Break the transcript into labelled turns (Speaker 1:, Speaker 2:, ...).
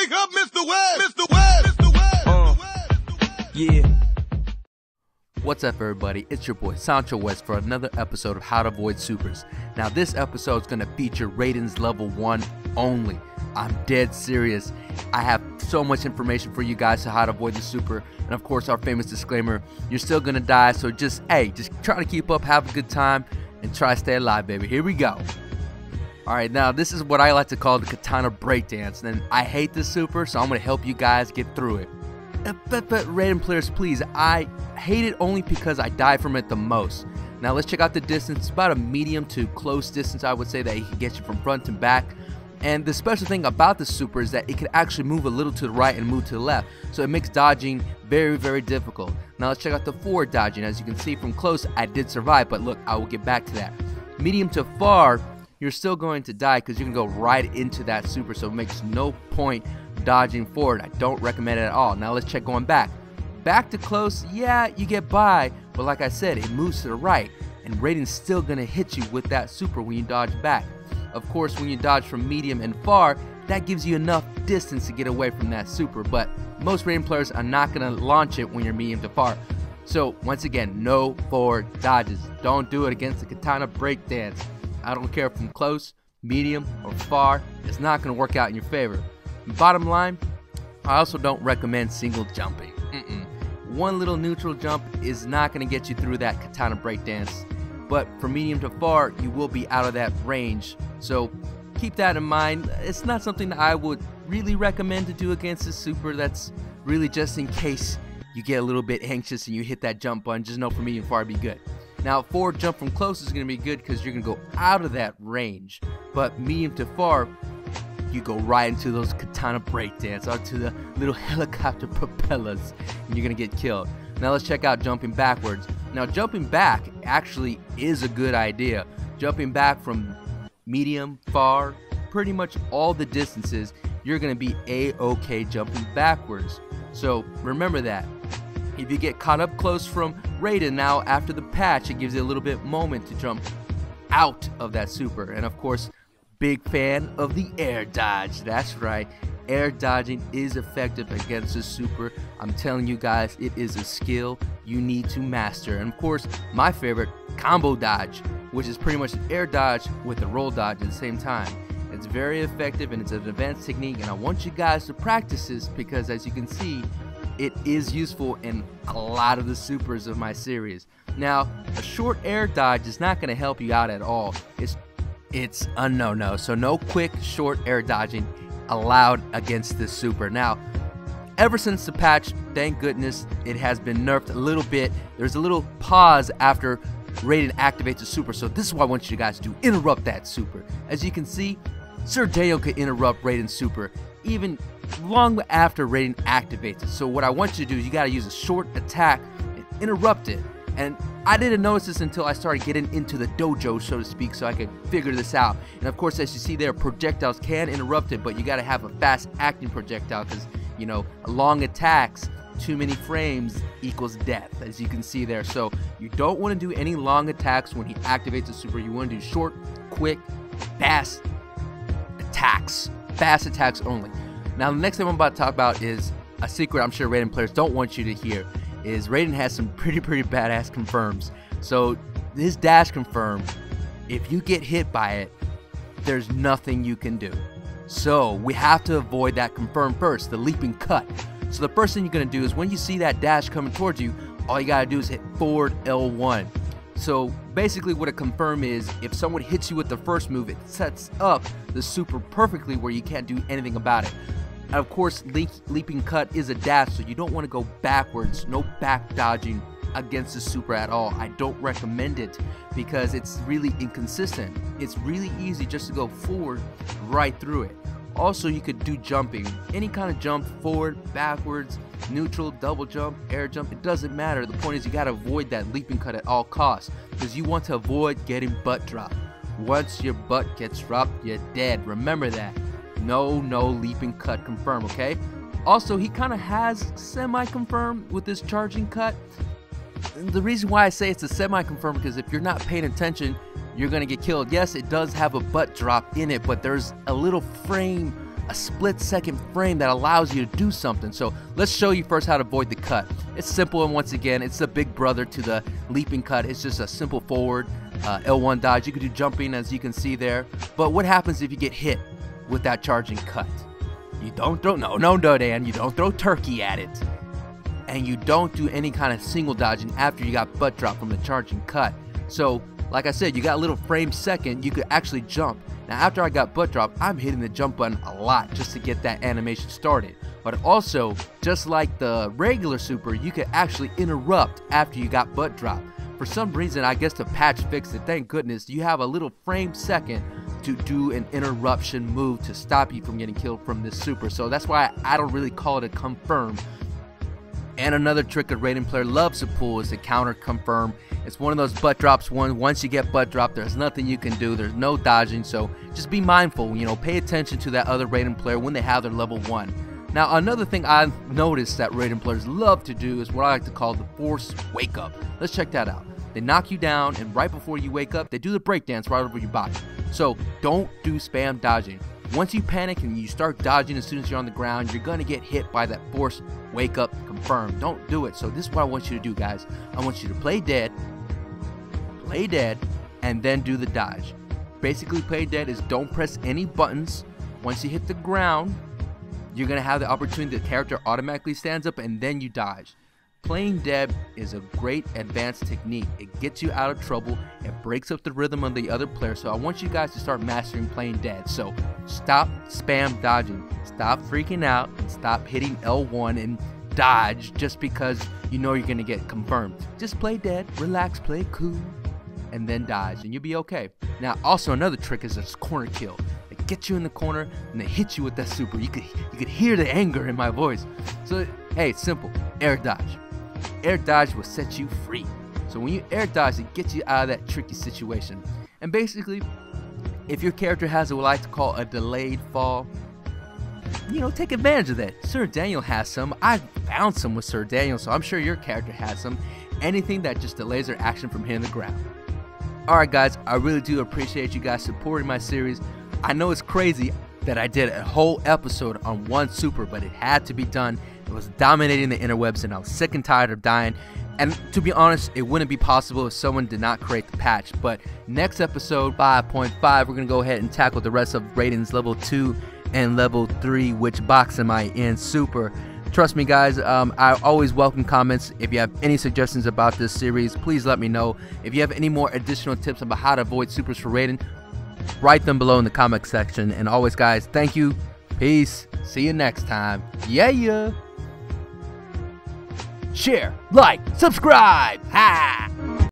Speaker 1: Wake up, Mr. West! Mr. West! Mr. West!
Speaker 2: Yeah. What's up, everybody? It's your boy SanchoWest for another episode of How to Avoid Supers. Now, this episode is going to feature Raiden's level 1 only. I'm dead serious. I have so much information for you guys on how to avoid the super, and of course our famous disclaimer, you're still gonna die, so just try to keep up, have a good time, and try to stay alive, baby. Here we go. Alright, now this is what I like to call the Katana Breakdance, and I hate this super, so I'm gonna help you guys get through it. But Raiden players, please, I hate it only because I die from it the most. Now let's check out the distance. It's about a medium to close distance, I would say, that he can get you from front to back. And the special thing about the super is that it can actually move a little to the right and move to the left, so it makes dodging very, very difficult. Now let's check out the forward dodging. As you can see from close, I did survive, but look, I will get back to that. Medium to far, you're still going to die because you can go right into that super, so it makes no point dodging forward. I don't recommend it at all. Now let's check going back. Back to close, yeah, you get by, but like I said, it moves to the right, and Raiden's still gonna hit you with that super when you dodge back. Of course, when you dodge from medium and far, that gives you enough distance to get away from that super, but most Raiden players are not going to launch it when you're medium to far. So once again, no forward dodges. Don't do it against the Katana Breakdance. I don't care from close, medium, or far, it's not going to work out in your favor. Bottom line, I also don't recommend single jumping. One little neutral jump is not going to get you through that Katana Breakdance. But from medium to far, you will be out of that range. So keep that in mind. It's not something that I would really recommend to do against a super. That's really just in case you get a little bit anxious and you hit that jump button. Just know for medium far be good. Now forward jump from close is going to be good because you're going to go out of that range. But medium to far, you go right into those Katana Breakdance, onto the little helicopter propellers, and you're going to get killed. Now let's check out jumping backwards. Now jumping back actually is a good idea. Jumping back from medium, far, pretty much all the distances, you're going to be a-okay jumping backwards. So remember that. If you get caught up close from Raiden now after the patch, it gives you a little bit moment to jump out of that super. And of course, big fan of the air dodge. That's right. Air dodging is effective against a super. I'm telling you guys, it is a skill you need to master. And of course, my favorite, combo dodge, which is pretty much an air dodge with a roll dodge at the same time. It's very effective and it's an advanced technique, and I want you guys to practice this because as you can see, it is useful in a lot of the supers of my series. Now, a short air dodge is not going to help you out at all. It's a no-no, so no quick short air dodging allowed against this super. Now, ever since the patch, thank goodness, it has been nerfed a little bit. There's a little pause after Raiden activates a super, so this is what I want you guys to do. Interrupt that super. As you can see, Sir Daniel can interrupt Raiden's super even long after Raiden activates it. So what I want you to do is you gotta use a short attack and interrupt it. And I didn't notice this until I started getting into the dojo, so to speak, so I could figure this out. And of course, as you see there, projectiles can interrupt it, but you gotta have a fast acting projectile because, you know, long attacks, too many frames equals death, as you can see there. So you don't want to do any long attacks when he activates the super. You want to do short, quick, fast attacks only. Now the next thing I'm about to talk about is a secret I'm sure Raiden players don't want you to hear. Is Raiden has some pretty badass confirms. So this dash confirm, if you get hit by it, there's nothing you can do. So we have to avoid that confirm first, the leaping cut. So the first thing you're going to do is when you see that dash coming towards you, all you got to do is hit forward L1. So basically what a confirm is, if someone hits you with the first move, it sets up the super perfectly where you can't do anything about it. And of course, leaping cut is a dash, so you don't want to go backwards. No back dodging against the super at all. I don't recommend it because it's really inconsistent. It's really easy just to go forward right through it. Also, you could do jumping. Any kind of jump, forward, backwards, neutral, double jump, air jump, it doesn't matter. The point is you got to avoid that leaping cut at all costs because you want to avoid getting butt dropped. Once your butt gets dropped, you're dead. Remember that. No leaping cut confirm, okay? Also, he kind of has semi-confirm with this charging cut. The reason why I say it's a semi-confirm because if you're not paying attention, you're gonna get killed. Yes, it does have a butt drop in it, but there's a little frame a split-second frame that allows you to do something. So let's show you first how to avoid the cut. It's simple, and once again, it's the big brother to the leaping cut. It's just a simple forward L1 dodge. You can do jumping, as you can see there. But what happens if you get hit with that charging cut? You don't throw, no, Dan, you don't throw turkey at it. And you don't do any kind of single dodging after you got butt drop from the charging cut. So, like I said, you got a little frame second, you could actually jump. Now, after I got butt drop, I'm hitting the jump button a lot just to get that animation started. But also, just like the regular super, you could actually interrupt after you got butt drop. For some reason, I guess the patch fixed it, thank goodness. You have a little frame second to do an interruption move to stop you from getting killed from this super. So that's why I don't really call it a confirm. And another trick a Raiden player loves to pull is the counter confirm. It's one of those butt drops. Once you get butt dropped, there's nothing you can do. There's no dodging. So just be mindful. Pay attention to that other Raiden player when they have their level 1. Now, another thing I've noticed that Raiden players love to do is what I like to call the force wake up. Let's check that out. They knock you down, and right before you wake up, they do the breakdance right over your body. So don't do spam dodging. Once you panic and you start dodging as soon as you're on the ground, you're going to get hit by that force wake up confirm. Don't do it. So this is what I want you to do, guys. I want you to play dead, and then do the dodge. Basically, play dead is don't press any buttons. Once you hit the ground, you're going to have the opportunity, the character automatically stands up, and then you dodge. Playing dead is a great advanced technique. It gets you out of trouble. It breaks up the rhythm of the other player. So I want you guys to start mastering playing dead. So stop spam dodging. Stop freaking out. And stop hitting L1 and dodge just because you know you're going to get confirmed. Just play dead, relax, play cool, and then dodge, and you'll be okay. Now, also another trick is this corner kill. They get you in the corner and they hit you with that super. You could hear the anger in my voice. So hey, it's simple. Air dodge. Air dodge will set you free. So when you air dodge, it gets you out of that tricky situation. And basically, if your character has what I like to call a delayed fall, take advantage of that. Sir Daniel has some. I found some with Sir Daniel, so I'm sure your character has some. Anything that just delays their action from hitting the ground. Alright guys, I really do appreciate you guys supporting my series. I know it's crazy that I did a whole episode on one super, but it had to be done. It was dominating the interwebs, and I was sick and tired of dying. And to be honest, it wouldn't be possible if someone did not create the patch. But next episode, 5.5, we're going to go ahead and tackle the rest of Raiden's level 2 and level 3, which box am I in super. Trust me guys, I always welcome comments. If you have any suggestions about this series, please let me know. If you have any more additional tips about how to avoid supers for Raiden, write them below in the comment section. And always guys, thank you, peace, see you next time, yeah. Share, like, subscribe, ha!